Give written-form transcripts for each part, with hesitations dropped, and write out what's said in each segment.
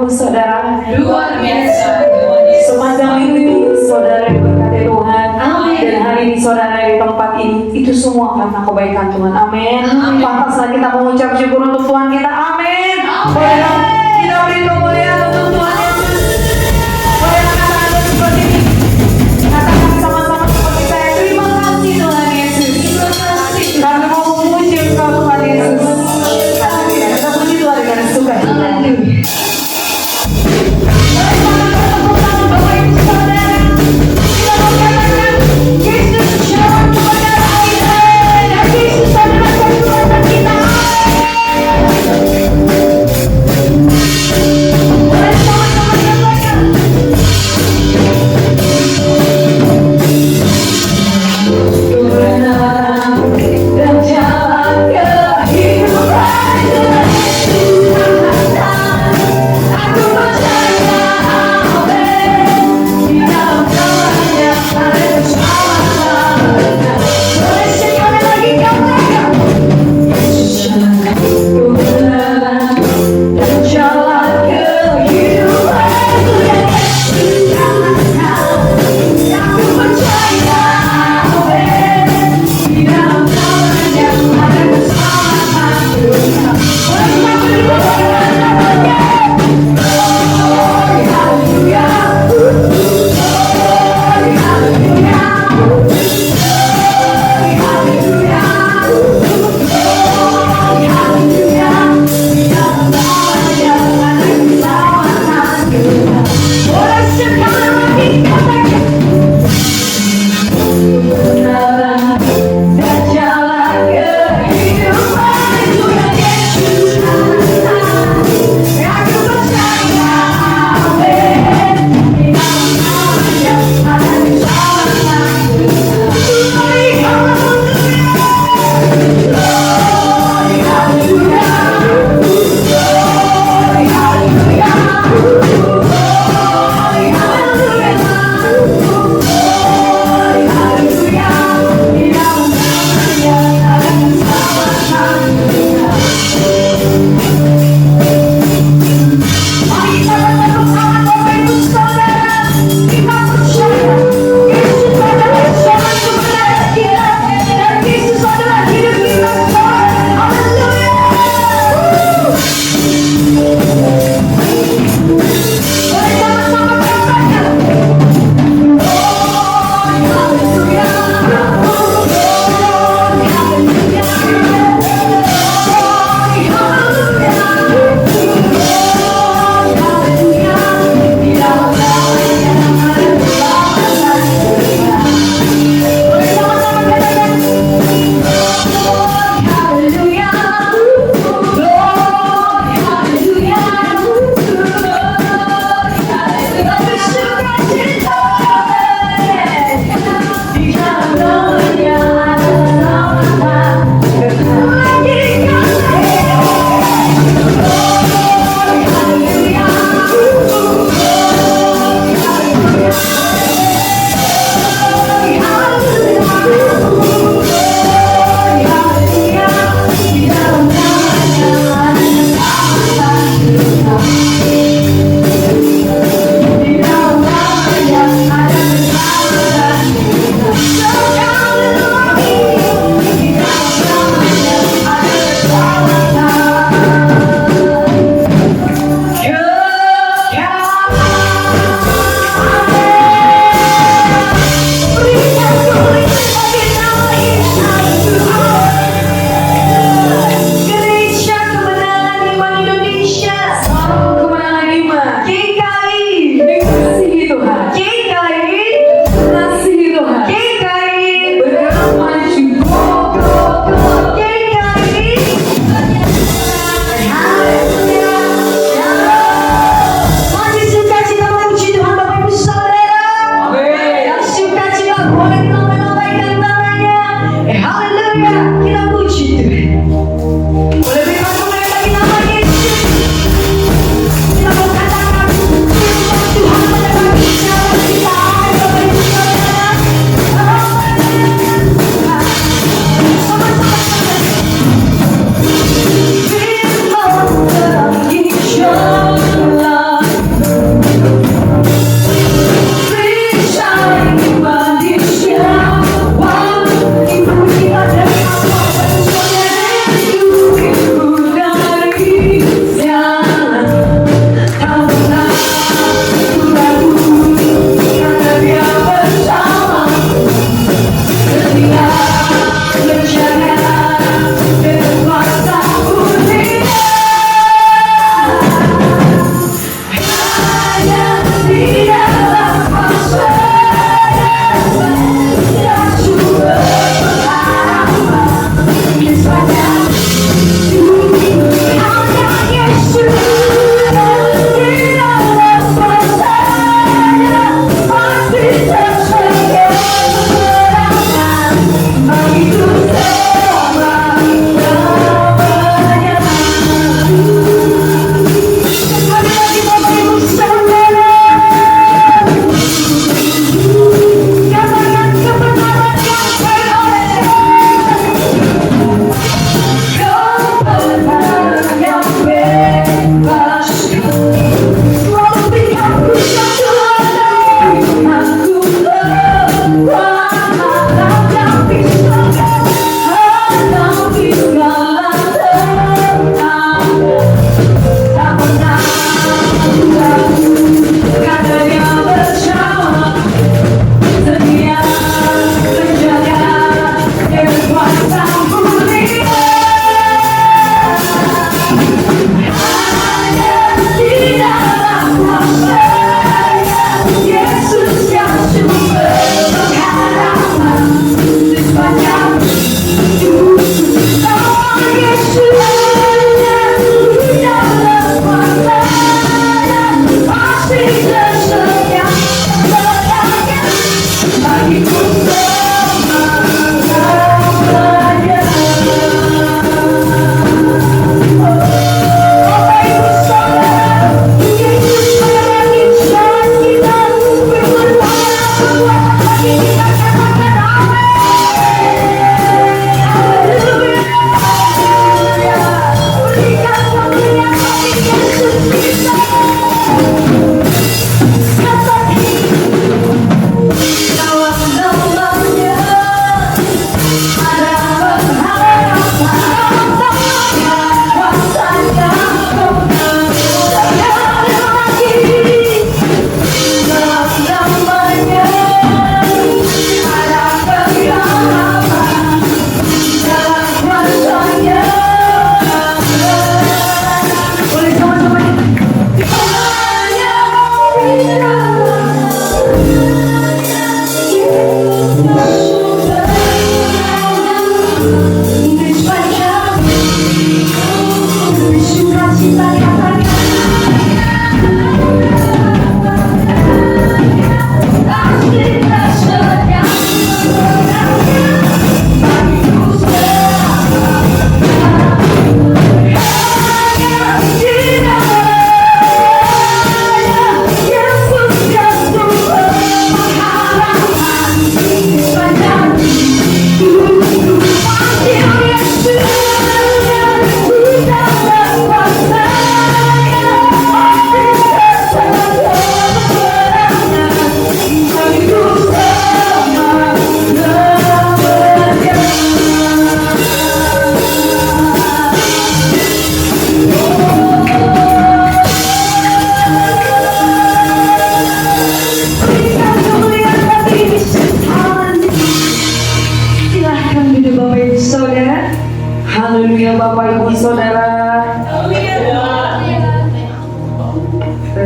dulu saudara. Luar biasa. Sepanjang minggu ini saudara diberkati Tuhan. Amin. Dan hari ini saudara di tempat ini itu semua karena kebaikan Tuhan. Amin. Amin. Pantaslah kita mengucap syukur untuk Tuhan kita. Amin. Amin. Bolehlah kita beri kemuliaan untuk Tuhan Yesus. Bolehlah katakan seperti ini. Katakan sama-sama seperti saya. Terima kasih Tuhan Yesus. Kami mau memuji Engkau Tuhan Yesus. Kita puji Tuhan dengan sukacita. Yesus adalah kekuatan kita.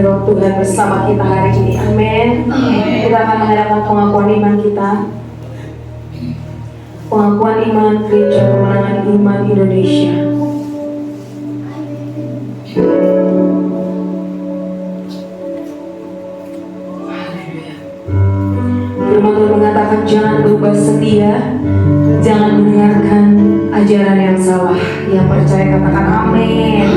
roh Tuhan bersama kita hari ini. Amin. Kita akan mengadakan pengakuan iman kita. Pengakuan iman Gereja Kemenangan Iman Indonesia. Firman Tuhan mengatakan jangan berubah setia, jangan mendengarkan ajaran yang salah. Yang percaya katakan amin.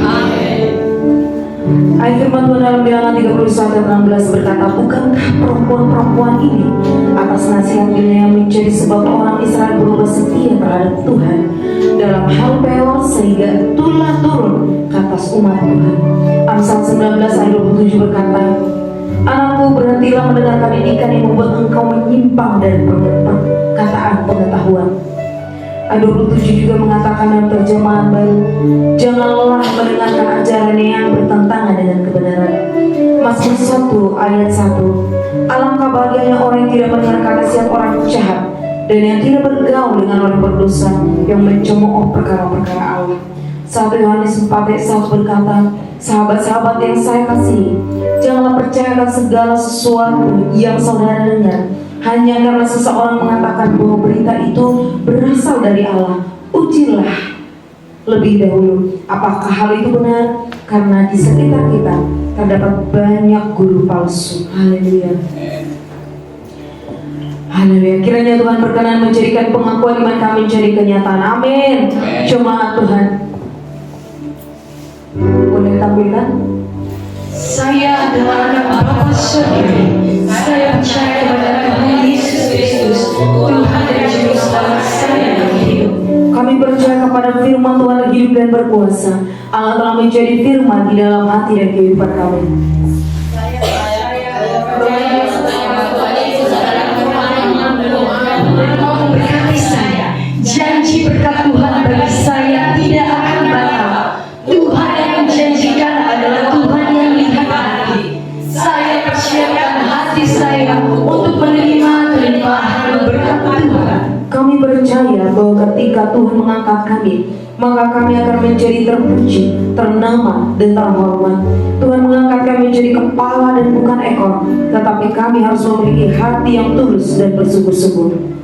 Ayat firman Tuhan dalam Bilangan 31:16 berkata, bukankah perempuan-perempuan ini atas nasihat dunia menjadi sebab orang Israel berubah setia terhadap Tuhan dalam hal peor sehingga itulah turun ke atas umat Tuhan. Amsal 19 ayat 27 berkata, anakku berhentilah mendengarkan didikan yang membuat engkau menyimpang dari perkataan pengetahuan. Ayat 27 juga mengatakan dalam terjemahan baru, janganlah mendengarkan ajaran yang bertentangan dengan kebenaran. Mazmur 1 ayat 1, alangkah bahagianya orang yang tidak mendengarkan nasihat orang jahat dan yang tidak bergaul dengan orang berdosa yang mencemooh perkara-perkara Allah. 1 Yohanes 4 ayat 1 berkata, sahabat-sahabat yang saya kasihi, janganlah percayakan segala sesuatu yang saudara dengar hanya karena seseorang mengatakan bahwa berita itu berasal dari Allah. Ujilah lebih dahulu apakah hal itu benar, karena di sekitar kita terdapat banyak guru palsu. Haleluya. Haleluya. Kiranya Tuhan berkenan menjadikan pengakuan iman kami menjadi kenyataan. Amin. Jemaat Tuhan, boleh tampilkan? Saya adalah anak Bapa Surgawi. Saya percaya kepada Tuhan Yesus Kristus, Tuhan dan Juru Selamat saya yang hidup. Kami percaya kepada firman Tuhan yang hidup dan berkuasa. Allah telah menjadi firman di dalam hati dan kehidupan kami. Memberkati saya. Janji berkat Tuhan bagi saya tidak akan batal. Tuhan yang menjanjikan adalah Tuhan yang lihat hati. Saya persiapkan hati saya untuk menerima kelimpahan berkat Tuhan. Kami percaya bahwa ketika Tuhan mengangkat kami, maka kami akan menjadi terpuji, ternama, dan terhormat. Tuhan mengangkat kami menjadi kepala dan bukan ekor, tetapi kami harus memiliki hati yang tulus dan bersungguh-sungguh.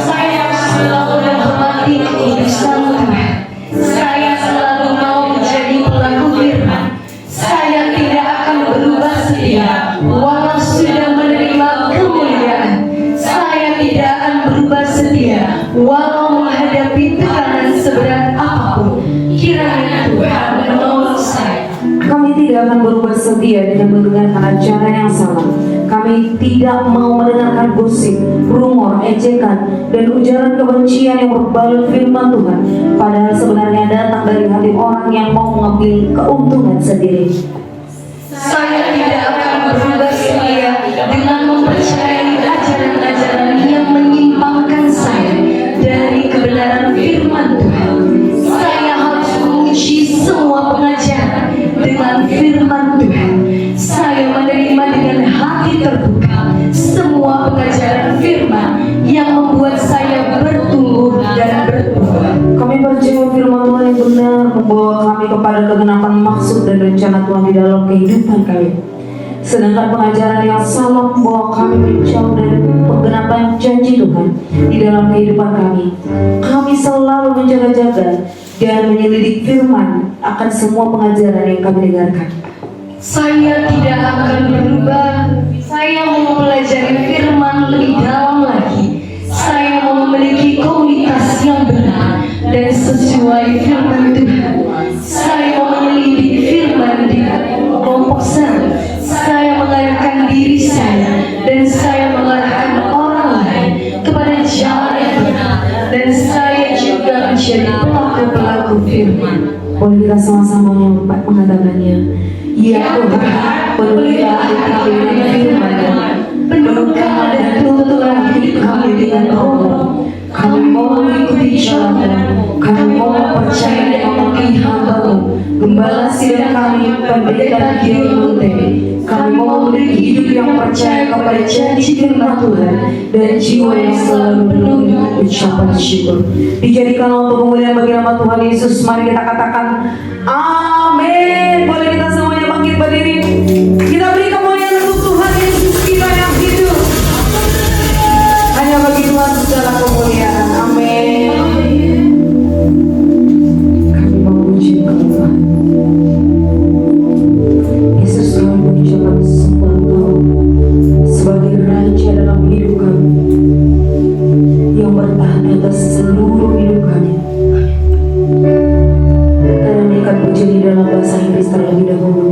Saya selalu menghormati keputusan Tuhan. Saya selalu mau menjadi pelaku firman. Saya tidak akan berubah setia walau sudah menerima kemuliaan. Saya tidak akan berubah setia walau menghadapi tekanan seberat apapun. Kiranya Tuhan menolong saya. Kami tidak akan berubah setia dengan mendengarkan ajaran yang salah. Kami tidak mau mendengarkan gosip, rumor, ejekan, dan ujaran kebencian yang berbalut firman Tuhan, padahal sebenarnya datang dari hati orang yang mau mengambil keuntungan sendiri. Saya tidak akan berubah setia dengan mempercayai ajaran-ajaran yang menyimpangkan saya dari kebenaran firman Tuhan. Saya harus menguji semua pengajaran dengan firman Tuhan. Saya menerima dengan hati terbuka semua pengajaran firman yang membuat saya bertumbuh dan bertumbuh. Kami percaya firman Tuhan yang benar membawa kami kepada kegenapan maksud dan rencana Tuhan di dalam kehidupan kami. Sedangkan pengajaran yang salah membawa kami menjauh dari penggenapan janji Tuhan di dalam kehidupan kami. Kami selalu menjaga-jaga dan menyelidik firman akan semua pengajaran yang kami dengarkan. Saya tidak akan berubah. Saya mau mempelajari firman lebih dalam lagi. Saya mau memiliki komunitas yang benar dan sesuai firman Tuhan. Saya mau menyelidik firman di kelompok sel. Saya mengarahkan diri saya dan saya mengarahkan orang lain kepada jalan yang benar, dan saya juga menjadi pelaku-pelaku firman. Boleh kita sama-sama mengatakannya. Ya Tuhan, penuhilah hati kami dengan firman-Nya, penuhkanlah dan tuntunlah hidup kami dengan roh-Mu. Kami mau mengikuti jalan-Mu, kami mau percaya dan memilih hamba-Mu, Gembala sidang kami, pendeta Gideon Monte. Kami mau memiliki hidup yang percaya kepada janji firman Tuhan dan jiwa yang selalu penuh dengan ucapan syukur. Dijadikan untuk kemuliaan bagi nama Tuhan Yesus. Mari kita katakan amin. Boleh kita semuanya bangkit berdiri. puji dalam bahasa Inggris terlebih dahulu.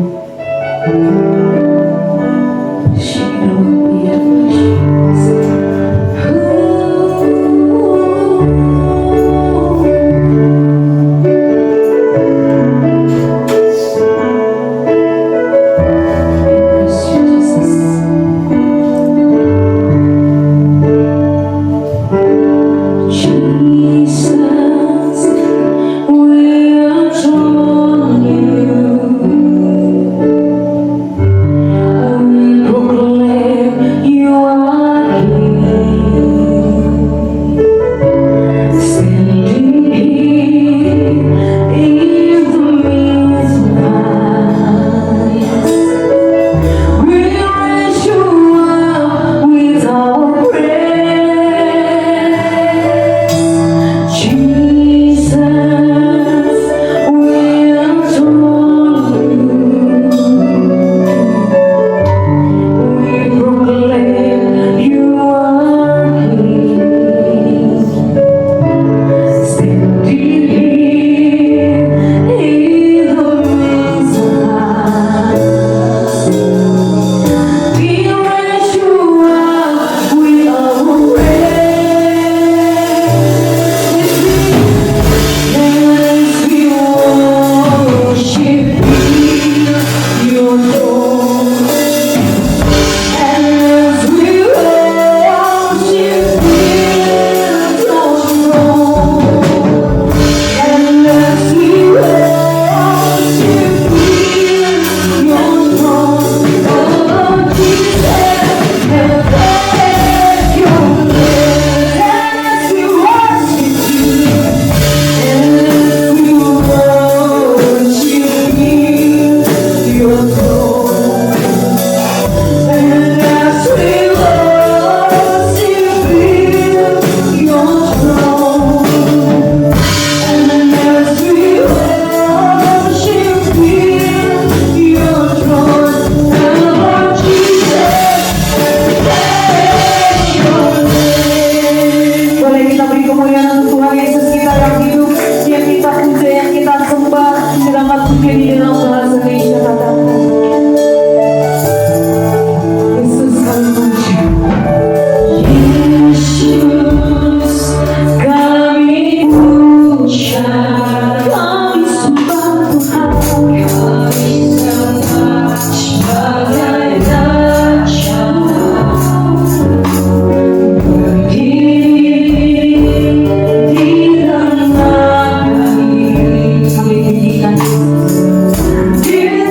Dear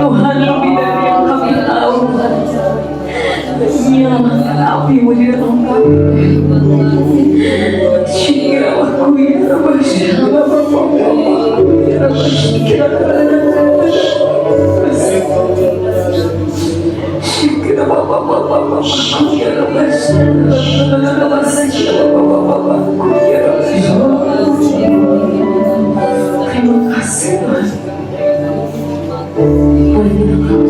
Tuhan lebih dari yang kami tahu. Nyalakan api-Mu di dalam kami. Syikira aku ya Rabbi, syikira Bapak, ya Rabbi, syikira syikira Bapak, ya Rabbi, syikira Bapak, ya Rabbi. Terima kasih Tuhan. Boleh kita